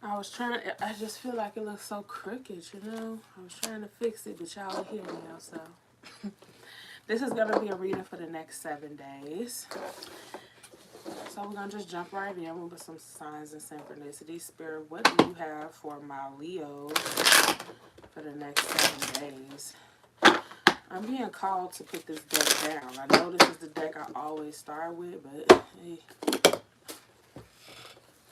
I just feel like it looks so crooked, you know? I was trying to fix it, but y'all are here now, so. This is going to be a reading for the next 7 days. So we're going to just jump right in with some signs and synchronicities. Spirit, what do you have for my Leos for the next 7 days? I'm being called to put this deck down. I know this is the deck I always start with, but hey,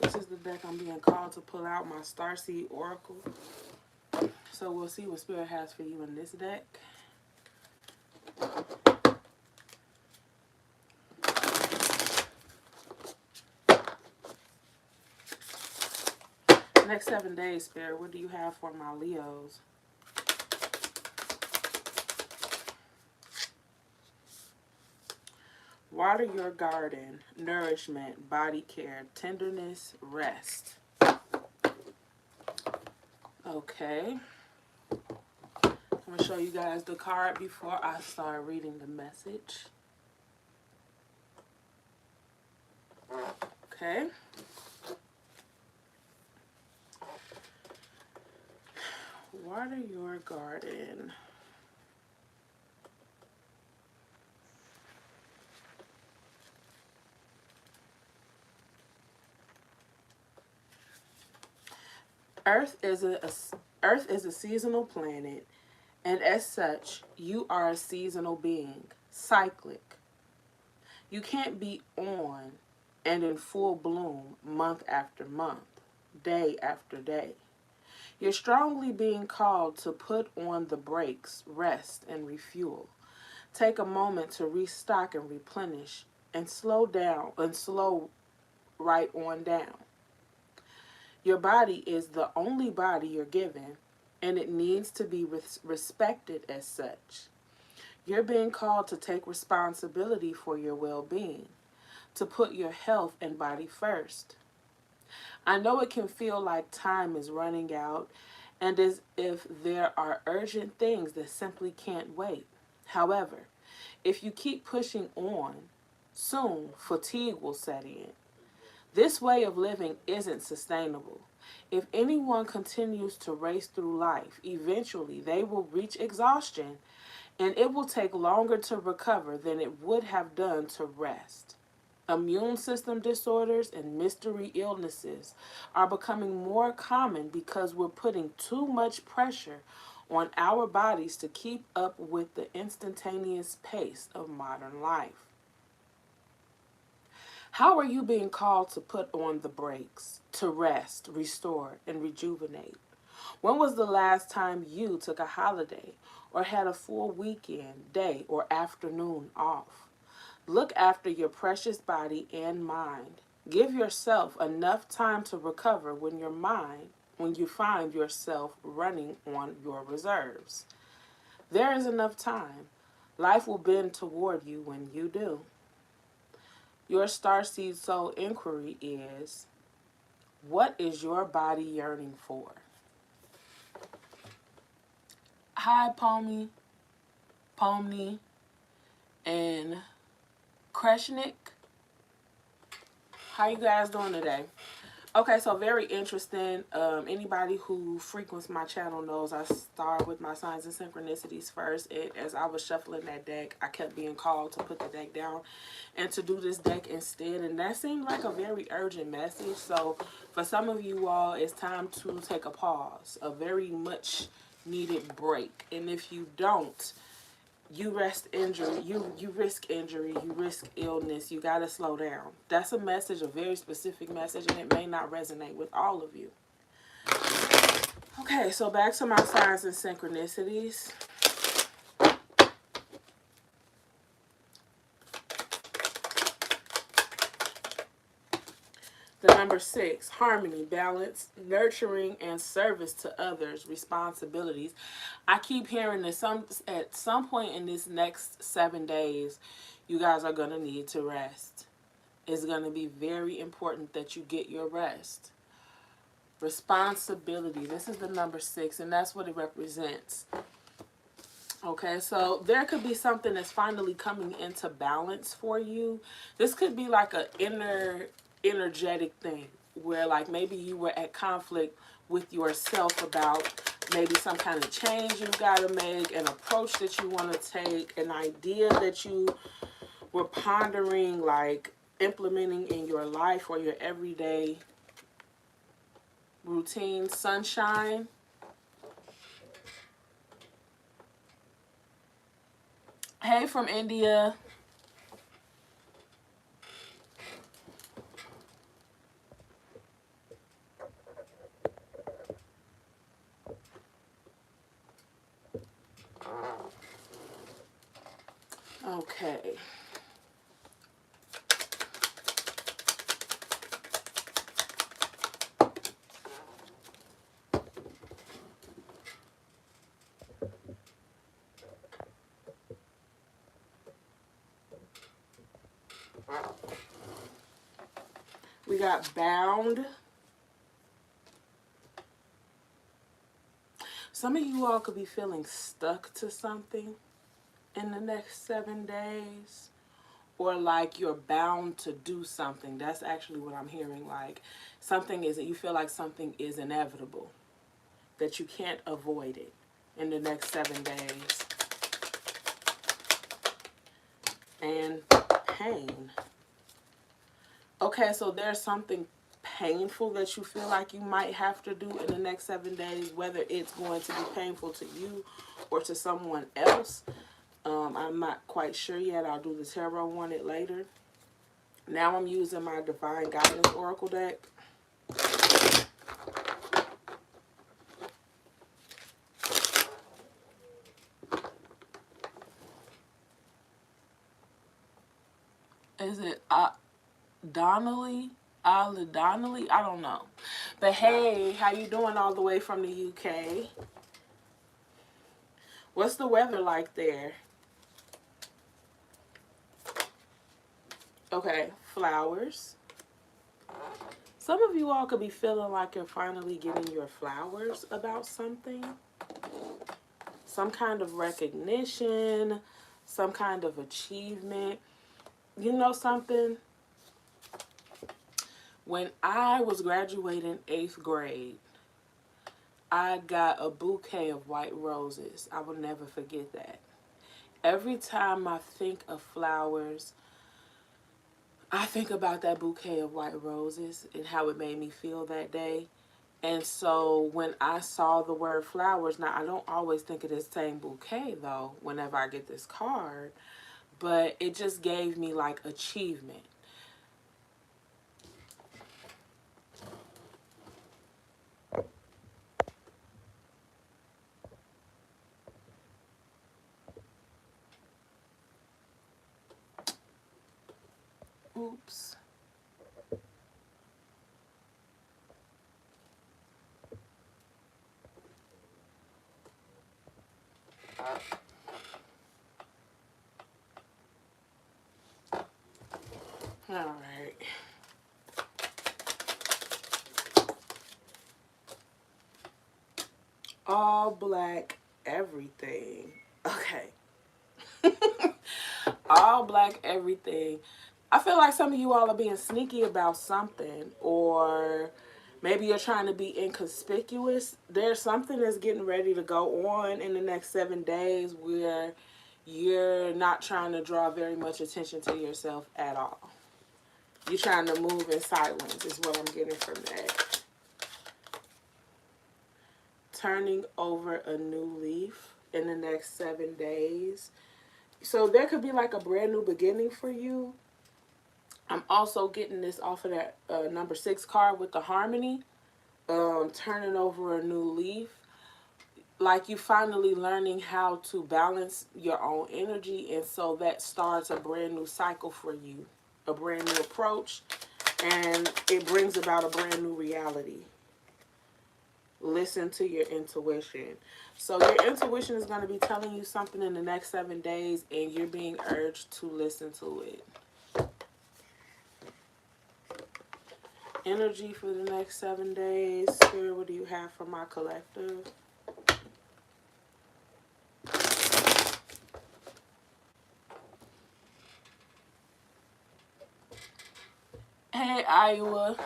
this is the deck I'm being called to pull out, my Starseed Oracle. So we'll see what Spirit has for you in this deck. Next 7 days, Spirit, what do you have for my Leos? Water your garden, nourishment, body care, tenderness, rest. Okay. I'm going to show you guys the card before I start reading the message. Okay. Water your garden. Earth is a seasonal planet, and as such, you are a seasonal being, cyclic. You can't be on and in full bloom month after month, day after day. You're strongly being called to put on the brakes, rest, and refuel. Take a moment to restock and replenish, and slow right on down. Your body is the only body you're given, and it needs to be respected as such. You're being called to take responsibility for your well-being, to put your health and body first. I know it can feel like time is running out, and as if there are urgent things that simply can't wait. However, if you keep pushing on, soon fatigue will set in. This way of living isn't sustainable. If anyone continues to race through life, eventually they will reach exhaustion, and it will take longer to recover than it would have done to rest. Immune system disorders and mystery illnesses are becoming more common because we're putting too much pressure on our bodies to keep up with the instantaneous pace of modern life. How are you being called to put on the brakes, to rest, restore, and rejuvenate? When was the last time you took a holiday or had a full weekend, day, or afternoon off? Look after your precious body and mind. Give yourself enough time to recover when you find yourself running on your reserves. There is enough time. Life will bend toward you when you do. Your Starseed Soul inquiry is, what is your body yearning for? Hi, Pomni, and Kreshnik. How you guys doing today? Okay, so very interesting. Anybody who frequents my channel knows I start with my signs and synchronicities first. As I was shuffling that deck, I kept being called to put the deck down and to do this deck instead. And that seemed like a very urgent message. So for some of you all, it's time to take a pause, a very much needed break. And if you don't, you risk injury, you risk illness. You got to slow down. That's a message, a very specific message, and it may not resonate with all of you. Okay, so back to my signs and synchronicities. The number 6, harmony, balance, nurturing, and service to others, responsibilities. I keep hearing that at some point in this next 7 days, you guys are going to need to rest. It's going to be very important that you get your rest. Responsibility. This is the number 6, and that's what it represents. Okay, so there could be something that's finally coming into balance for you. This could be like an energetic thing. where like maybe you were at conflict with yourself about maybe some kind of change you got to make, an approach that you want to take, an idea that you were pondering, like implementing in your life or your everyday routine. Sunshine. Hey from India. Okay. We got bound. Some of you all could be feeling stuck to something in the next 7 days. Or like you're bound to do something. That's actually what I'm hearing. Like something is, you feel like something is inevitable, that you can't avoid it in the next 7 days. And pain. Okay, so there's something painful that you feel like you might have to do in the next 7 days, whether it's going to be painful to you or to someone else. I'm not quite sure yet. I'll do the tarot on it later. Now I'm using my Divine Guidance Oracle deck. Is it Donnelly? Donnelly? I don't know. But hey, how you doing all the way from the UK? What's the weather like there? Okay, flowers. Some of you all could be feeling like you're finally getting your flowers about something. Some kind of recognition, some kind of achievement. You know something? When I was graduating 8th grade, I got a bouquet of white roses. I will never forget that. Every time I think of flowers, I think about that bouquet of white roses and how it made me feel that day. And so when I saw the word flowers, now I don't always think of this same bouquet though, whenever I get this card, but it just gave me like achievement. Oops. All right. All black everything. Okay. All black everything. I feel like some of you all are being sneaky about something, or maybe you're trying to be inconspicuous. There's something that's getting ready to go on in the next 7 days where you're not trying to draw very much attention to yourself at all. You're trying to move in silence is what I'm getting from that. Turning over a new leaf in the next 7 days. So there could be like a brand new beginning for you. I'm also getting this off of that number 6 card with the harmony. Turning over a new leaf. Like you finally learning how to balance your own energy. And so that starts a brand new cycle for you. A brand new approach. And it brings about a brand new reality. Listen to your intuition. So your intuition is going to be telling you something in the next 7 days, and you're being urged to listen to it. Energy for the next 7 days. Spirit, what do you have for my collective? Hey, Iowa.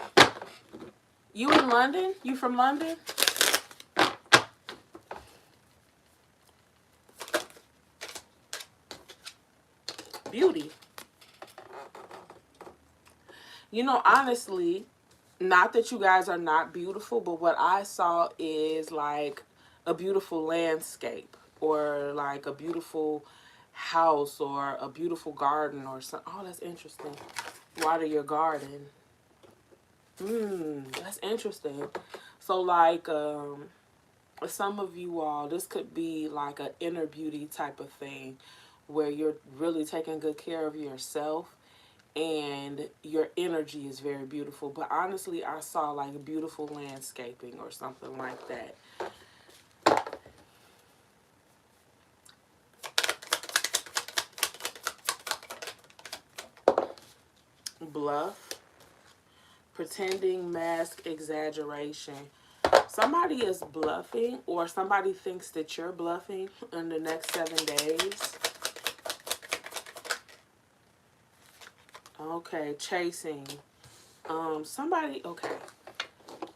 You in London? You from London? Beauty. You know, honestly, not that you guys are not beautiful, but what I saw is like a beautiful landscape or like a beautiful house or a beautiful garden or something. Oh, that's interesting. Water your garden. That's interesting. So like some of you all, this could be like an inner beauty type of thing where you're really taking good care of yourself and your energy is very beautiful. But honestly, I saw like beautiful landscaping or something like that. Bluff, pretending, mask, exaggeration. Somebody is bluffing, or somebody thinks that you're bluffing in the next 7 days. Okay, chasing. Somebody, okay.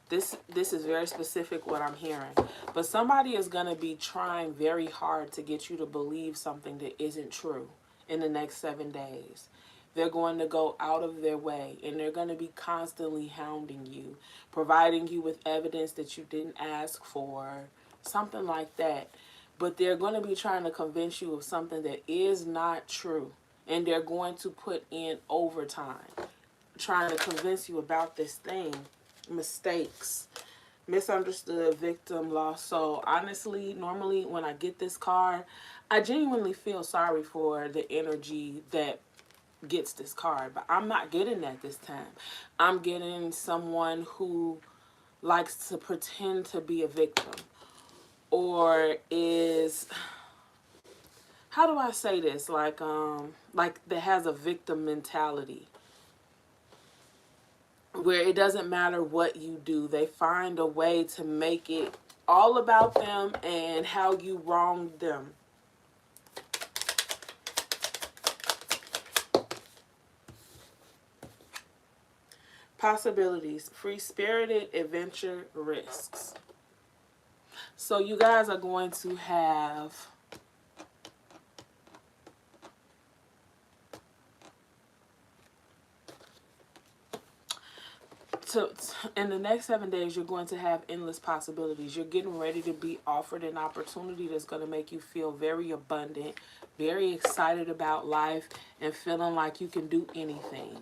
This is very specific what I'm hearing. But somebody is going to be trying very hard to get you to believe something that isn't true in the next 7 days. They're going to go out of their way and they're going to be constantly hounding you, providing you with evidence that you didn't ask for, something like that. But they're going to be trying to convince you of something that is not true. And they're going to put in overtime trying to convince you about this thing. Mistakes, misunderstood, victim, lost soul. Honestly, normally when I get this card, I genuinely feel sorry for the energy that gets this card, but I'm not getting that this time. I'm getting someone who likes to pretend to be a victim or is, how do I say this, like that has a victim mentality where it doesn't matter what you do, they find a way to make it all about them and how you wronged them. Possibilities, free-spirited, adventure, risks. So you guys are going to have in the next 7 days, you're going to have endless possibilities. You're getting ready to be offered an opportunity that's going to make you feel very abundant, very excited about life, and feeling like you can do anything.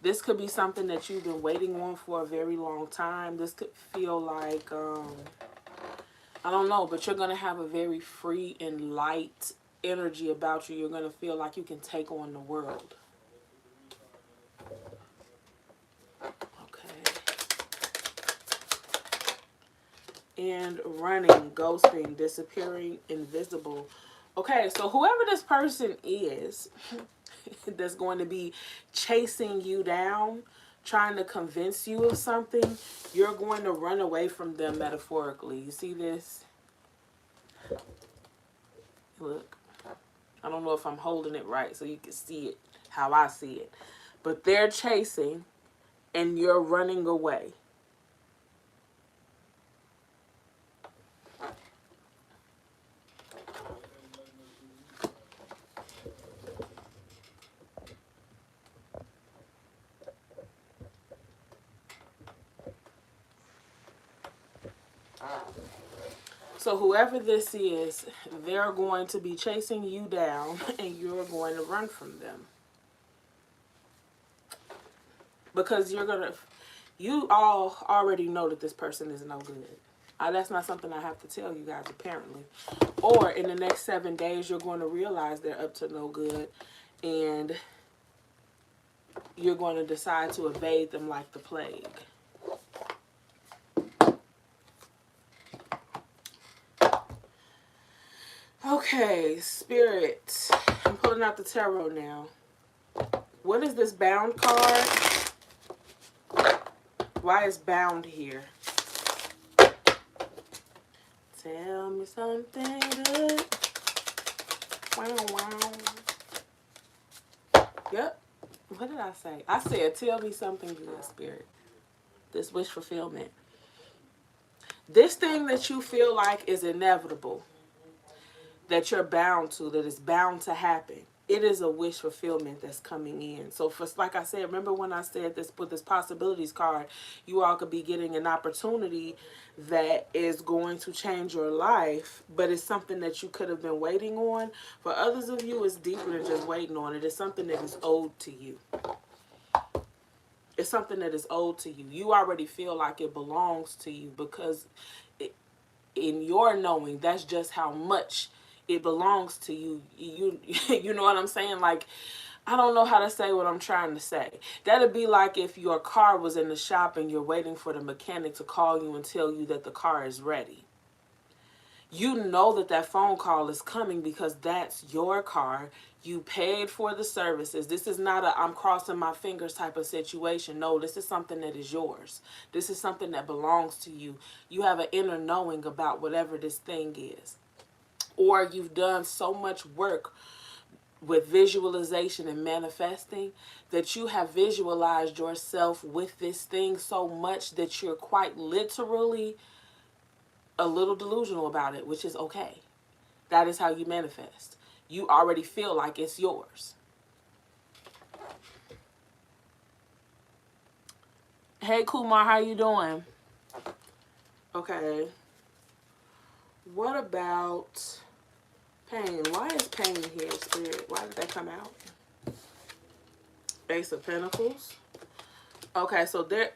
This could be something that you've been waiting on for a very long time. This could feel like, I don't know, but you're going to have a very free and light energy about you. You're going to feel like you can take on the world. And running, ghosting, disappearing, invisible. Okay, so whoever this person is that's going to be chasing you down, trying to convince you of something, you're going to run away from them metaphorically. You see this? Look, I don't know if I'm holding it right so you can see it how I see it. But they're chasing and you're running away. So whoever this is, they're going to be chasing you down and you're going to run from them. Because you all already know that this person is no good. That's not something I have to tell you guys, apparently. Or in the next 7 days, you're going to realize they're up to no good and you're going to decide to evade them like the plague. Okay, Spirit. I'm pulling out the tarot now. What is this bound card? Why is bound here? Tell me something good. Wow, wow. Yep. What did I say? I said, tell me something good, Spirit. This wish fulfillment. This thing that you feel like is inevitable, that you're bound to, that is bound to happen. It is a wish fulfillment that's coming in. So for, like I said, remember when I said this, with this possibilities card, you all could be getting an opportunity that is going to change your life, but it's something that you could have been waiting on. For others of you, it's deeper than just waiting on it. It's something that is owed to you. It's something that is owed to you. You already feel like it belongs to you because in your knowing, that's just how much it belongs to you. You know what I'm saying? Like, I don't know how to say what I'm trying to say. That'd be like if your car was in the shop and you're waiting for the mechanic to call you and tell you that the car is ready. You know that that phone call is coming because that's your car. You paid for the services. This is not a I'm crossing my fingers type of situation. No, this is something that is yours. This is something that belongs to you. You have an inner knowing about whatever this thing is. Or you've done so much work with visualization and manifesting that you have visualized yourself with this thing so much that you're quite literally a little delusional about it, which is okay. That is how you manifest. You already feel like it's yours. Hey Kumar, how you doing? Okay. What about pain? Why is pain here, Spirit? Why did that come out? Ace of Pentacles. Okay, so there,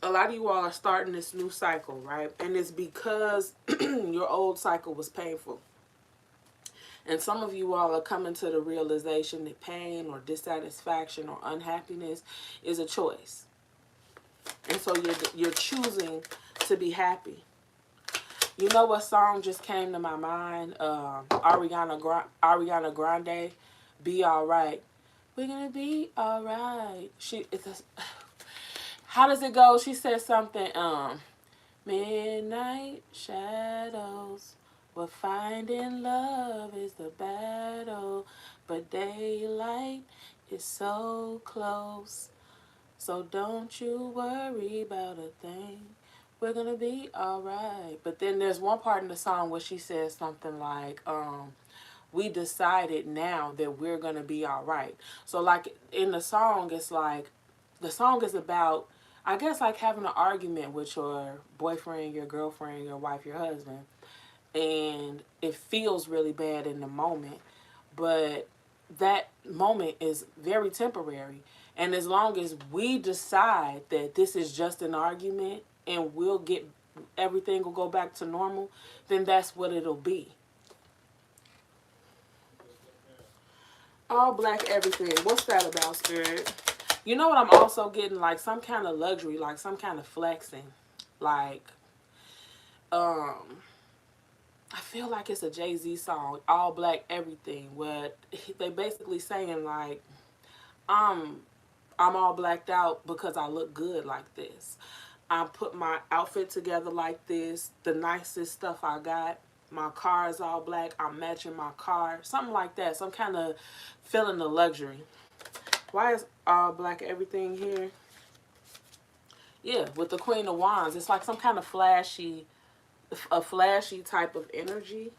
a lot of you all are starting this new cycle, right? And it's because your old cycle was painful. And some of you all are coming to the realization that pain or dissatisfaction or unhappiness is a choice. And so you're choosing to be happy. You know what song just came to my mind? Ariana Grande, Be Alright. We're gonna be alright. How does it go? She said something, midnight shadows, we're finding love is the battle, but daylight is so close. So don't you worry about a thing. We're gonna be alright. But then there's one part in the song where she says something like, we decided now that we're gonna be alright. So like in the song, it's like, the song is about, I guess, like having an argument with your boyfriend, your girlfriend, your wife, your husband. And it feels really bad in the moment. But that moment is very temporary. And as long as we decide that this is just an argument and everything will go back to normal, then that's what it'll be. All black everything. What's that about, Spirit? You know what I'm also getting? Like some kind of luxury, like some kind of flexing. Like, I feel like it's a Jay-Z song, All Black Everything, where they basically saying like, I'm all blacked out because I look good like this. I put my outfit together like this, the nicest stuff I got. My car is all black. I'm matching my car. Something like that. Some kind of feeling of luxury. Why is all black everything here? Yeah, with the Queen of Wands. It's like some kind of flashy type of energy.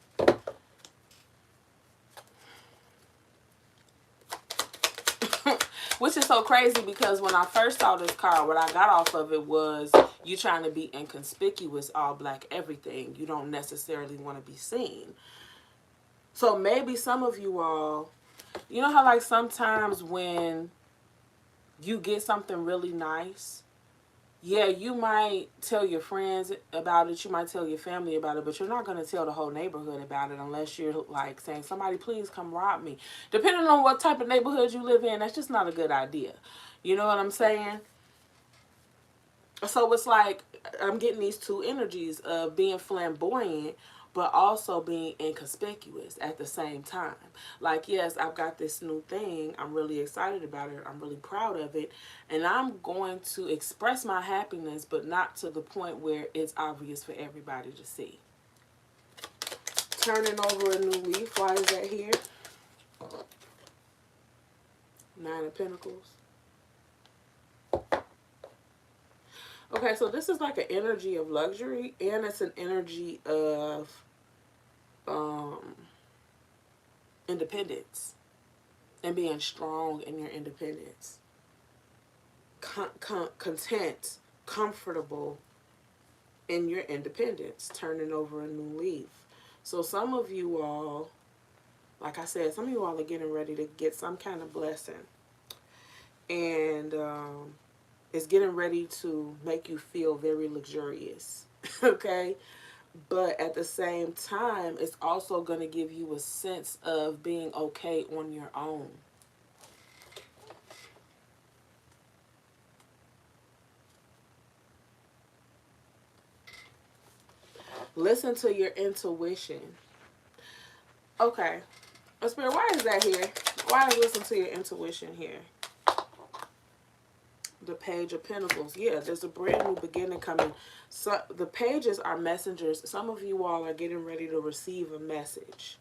Which is so crazy because when I first saw this card, what I got off of it was you trying to be inconspicuous, all black everything. You don't necessarily want to be seen. So maybe some of you all, you know how like sometimes when you get something really nice, yeah, you might tell your friends about it, you might tell your family about it, but you're not going to tell the whole neighborhood about it unless you're like saying, somebody please come rob me. Depending on what type of neighborhood you live in, that's just not a good idea. You know what I'm saying? So it's like I'm getting these two energies of being flamboyant, but also being inconspicuous at the same time. Like, yes, I've got this new thing. I'm really excited about it. I'm really proud of it. And I'm going to express my happiness, but not to the point where it's obvious for everybody to see. Turning over a new leaf. Why is that here? Nine of Pentacles. Okay, so this is like an energy of luxury, and it's an energy of um, independence and being strong in your independence. Content, comfortable in your independence, turning over a new leaf. So some of you all, like I said, some of you all are getting ready to get some kind of blessing. And it's getting ready to make you feel very luxurious. Okay? But at the same time, it's also going to give you a sense of being okay on your own. Listen to your intuition. Okay. Spirit, why is that here? Why is listen to your intuition here? The Page of Pentacles. Yeah, there's a brand new beginning coming. So the pages are messengers. Some of you all are getting ready to receive a message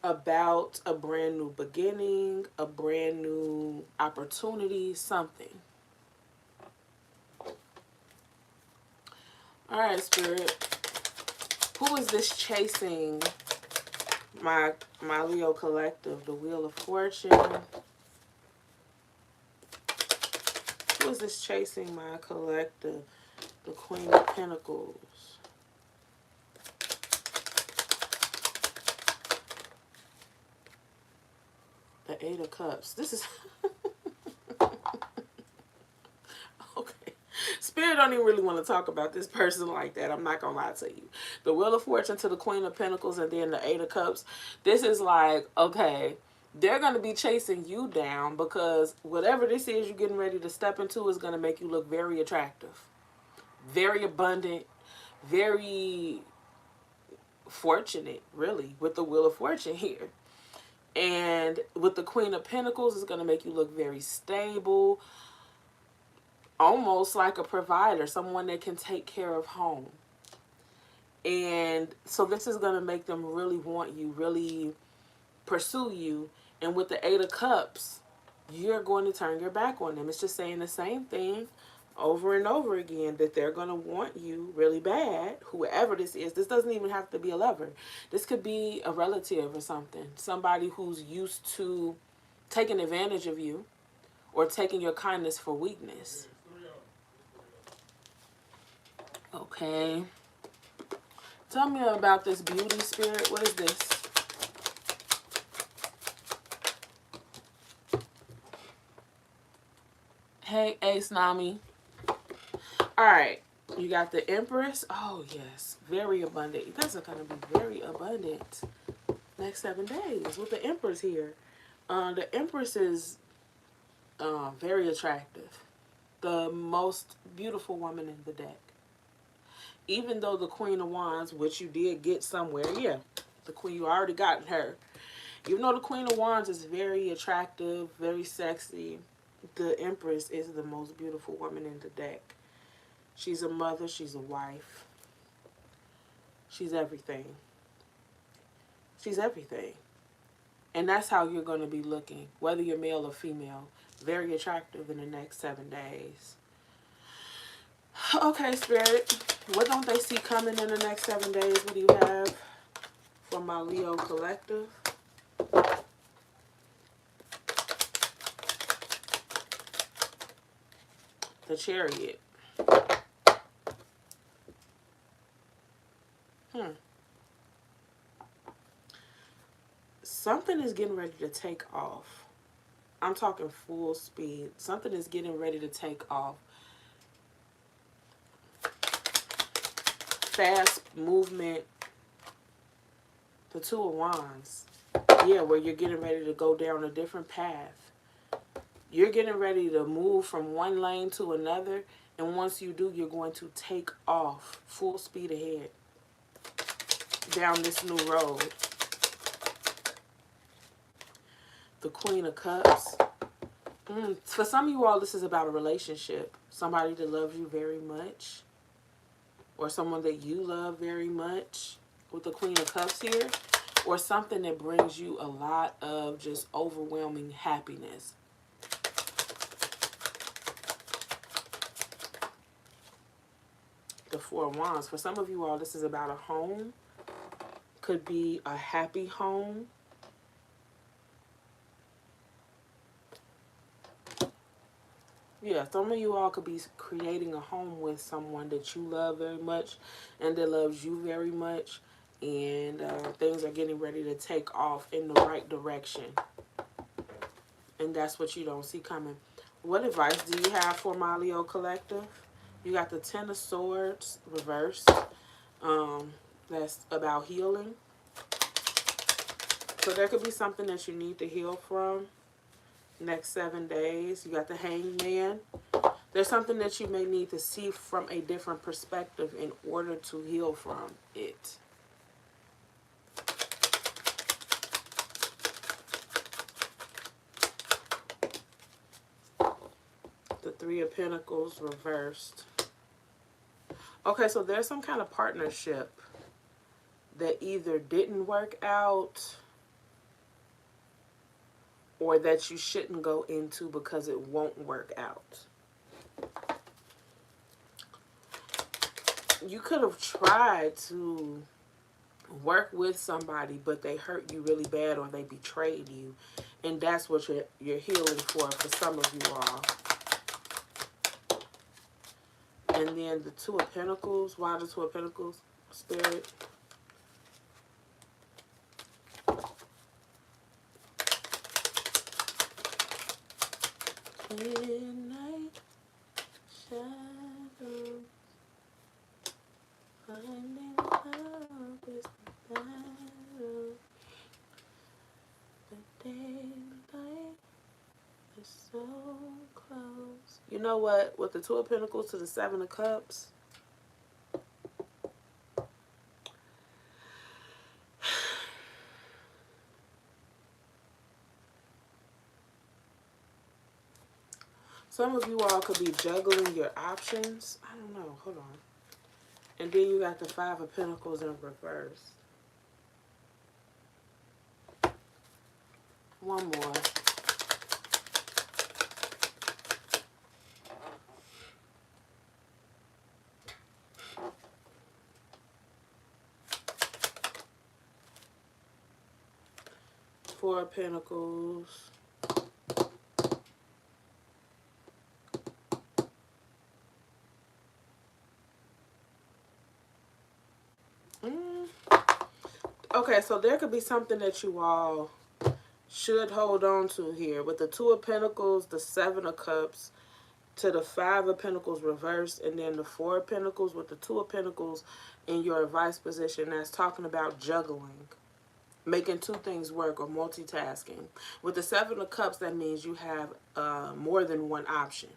about a brand new beginning, a brand new opportunity, something. All right, Spirit. Who is this chasing my Leo collective? The Wheel of Fortune. Who is this chasing my collective? The Queen of Pentacles. The Eight of Cups. This is... okay. Spirit don't even really want to talk about this person like that. I'm not going to lie to you. The Wheel of Fortune to the Queen of Pentacles and then the Eight of Cups. This is like, okay, they're going to be chasing you down because whatever this is you're getting ready to step into is going to make you look very attractive. Very abundant. Very fortunate, really, with the Wheel of Fortune here. And with the Queen of Pentacles, it's going to make you look very stable. Almost like a provider, someone that can take care of home. And so this is going to make them really want you, really pursue you. And with the Eight of Cups, you're going to turn your back on them. It's just saying the same thing over and over again, that they're going to want you really bad, whoever this is. This doesn't even have to be a lover. This could be a relative or something. Somebody who's used to taking advantage of you or taking your kindness for weakness. Okay. Tell me about this beauty, Spirit. What is this? Hey, Ace Nami. Alright. You got the Empress. Oh, yes. Very abundant. You guys are going to be very abundant next 7 days with the Empress here. The Empress is very attractive. The most beautiful woman in the deck. Even though the Queen of Wands, which you did get somewhere, yeah, the Queen, you already gotten her. Even though the Queen of Wands is very attractive, very sexy, the Empress is the most beautiful woman in the deck. She's a mother, she's a wife. She's everything. She's everything. And that's how you're going to be looking, whether you're male or female. Very attractive in the next 7 days. Okay, Spirit. What don't they see coming in the next 7 days? What do you have for my Leo collective? The Chariot. Something is getting ready to take off. I'm talking full speed. Something is getting ready to take off. Fast movement. The Two of Wands. Yeah, where you're getting ready to go down a different path. You're getting ready to move from one lane to another. And once you do, you're going to take off full speed ahead down this new road. The Queen of Cups. For some of you all, this is about a relationship. Somebody that loves you very much. Or someone that you love very much. With the Queen of Cups here. Or something that brings you a lot of just overwhelming happiness. the Four of Wands. For some of you all, this is about a home. Could be a happy home. Yeah, some of you all could be creating a home with someone that you love very much and that loves you very much. And things are getting ready to take off in the right direction. And that's what you don't see coming. What advice do you have for my Leo collective? You got the Ten of Swords reversed. That's about healing. So there could be something that you need to heal from next 7 days. You got the Hangman. There's something that you may need to see from a different perspective in order to heal from it. The Three of Pentacles reversed. Okay, so there's some kind of partnership that either didn't work out or that you shouldn't go into because it won't work out. You could have tried to work with somebody, but they hurt you really bad or they betrayed you. And that's what you're healing for some of you all. And then the Two of Pentacles. Why the Two of Pentacles, Spirit? Midnight shadows, finding love is the battle. The daylight is so close. You know what? With the Two of Pentacles to the Seven of Cups, some of you all could be juggling your options. I don't know. Hold on. And then you got the Five of Pentacles in reverse. One more. Four of Pentacles. Okay, so there could be something that you all should hold on to here. With the Two of Pentacles, the Seven of Cups, to the Five of Pentacles reversed, and then the Four of Pentacles with the Two of Pentacles in your advice position. That's talking about juggling, making two things work, or multitasking. With the Seven of Cups, that means you have more than one option.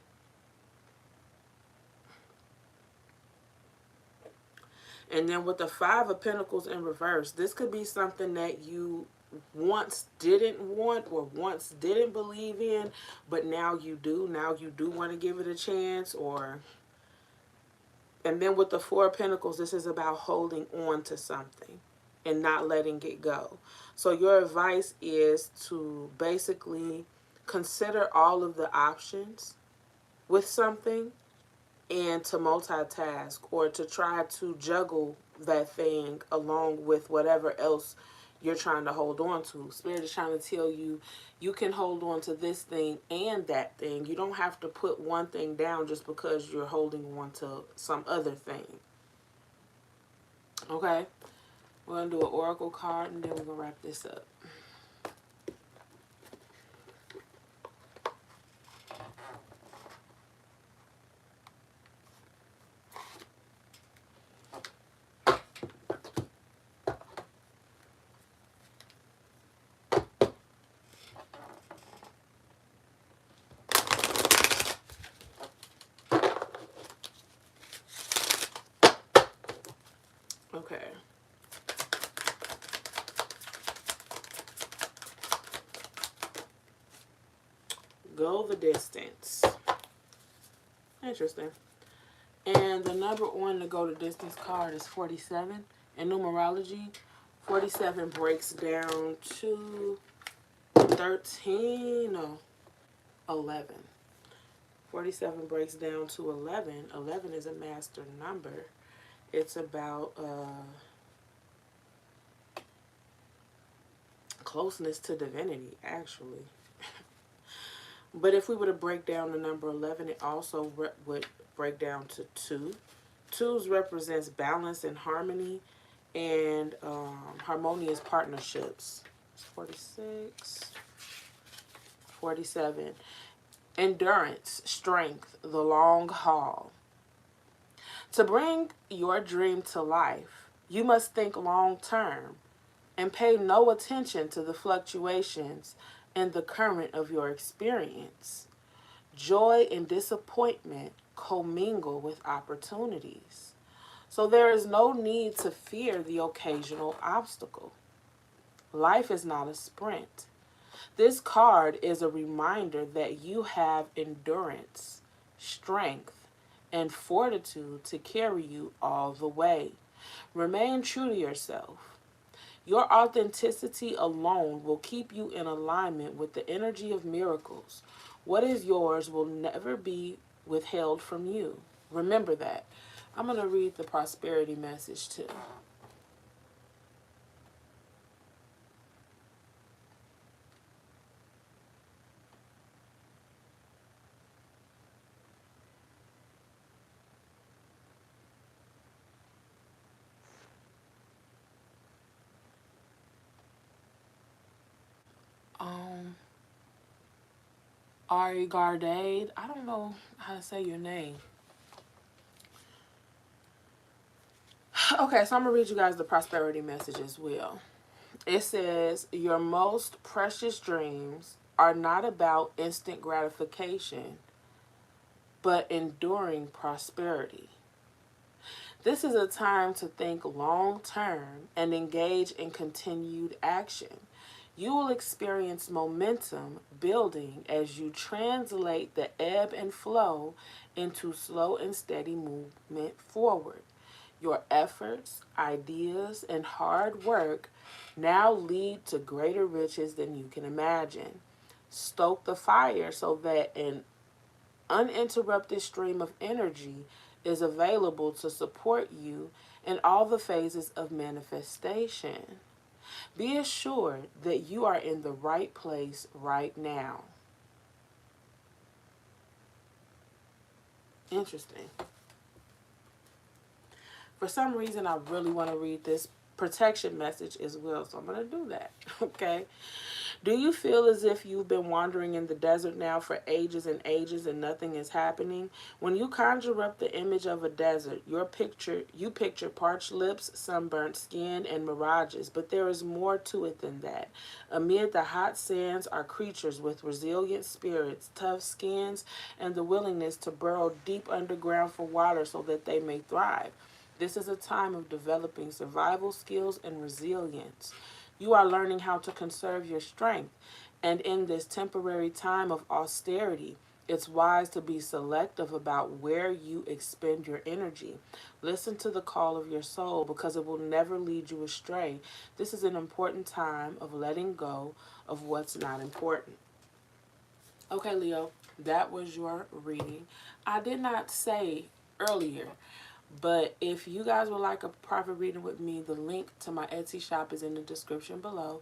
And then with the Five of Pentacles in reverse, this could be something that you once didn't want or once didn't believe in, but now you do. Now you do want to give it a chance. And then with the Four of Pentacles, this is about holding on to something and not letting it go. So your advice is to basically consider all of the options with something, and to multitask or to try to juggle that thing along with whatever else you're trying to hold on to. Spirit is trying to tell you, you can hold on to this thing and that thing. You don't have to put one thing down just because you're holding on to some other thing. Okay? We're going to do an oracle card and then we're going to wrap this up. Okay. Go the distance. Interesting. And the number on the go the distance card is 47. In numerology, 47 breaks down to 13, no, 11. 47 breaks down to 11. 11 is a master number. it's about closeness to divinity, actually. But if we were to break down the number 11, it also would break down to 2. Twos represents balance and harmony and harmonious partnerships. 46, 47. Endurance, strength, the long haul. To bring your dream to life, you must think long term and pay no attention to the fluctuations in the current of your experience. Joy and disappointment commingle with opportunities. So there is no need to fear the occasional obstacle. Life is not a sprint. This card is a reminder that you have endurance, strength, and fortitude to carry you all the way. Remain true to yourself. Your authenticity alone will keep you in alignment with the energy of miracles. What is yours will never be withheld from you. Remember that. I'm going to read the prosperity message too. Um, Ari Gardade, I don't know how to say your name. Okay, so I'm going to read you guys the prosperity message as well. It says, your most precious dreams are not about instant gratification, but enduring prosperity. This is a time to think long term and engage in continued action. You will experience momentum building as you translate the ebb and flow into slow and steady movement forward. Your efforts, ideas, and hard work now lead to greater riches than you can imagine. Stoke the fire so that an uninterrupted stream of energy is available to support you in all the phases of manifestation. Be assured that you are in the right place right now. Interesting. For some reason, I really want to read this protection message as well, so I'm going to do that. Okay. Do you feel as if you've been wandering in the desert now for ages and ages and nothing is happening? When you conjure up the image of a desert, you picture parched lips, sunburnt skin, and mirages, but there is more to it than that. Amid the hot sands are creatures with resilient spirits, tough skins, and the willingness to burrow deep underground for water so that they may thrive. This is a time of developing survival skills and resilience. You are learning how to conserve your strength. And in this temporary time of austerity, it's wise to be selective about where you expend your energy. Listen to the call of your soul because it will never lead you astray. This is an important time of letting go of what's not important. Okay, Leo, that was your reading. I did not say earlier, but if you guys would like a private reading with me, the link to my Etsy shop is in the description below.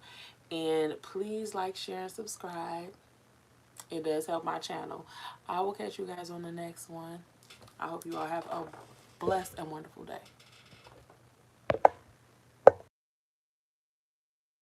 And please like, share, and subscribe. It does help my channel. I will catch you guys on the next one. I hope you all have a blessed and wonderful day.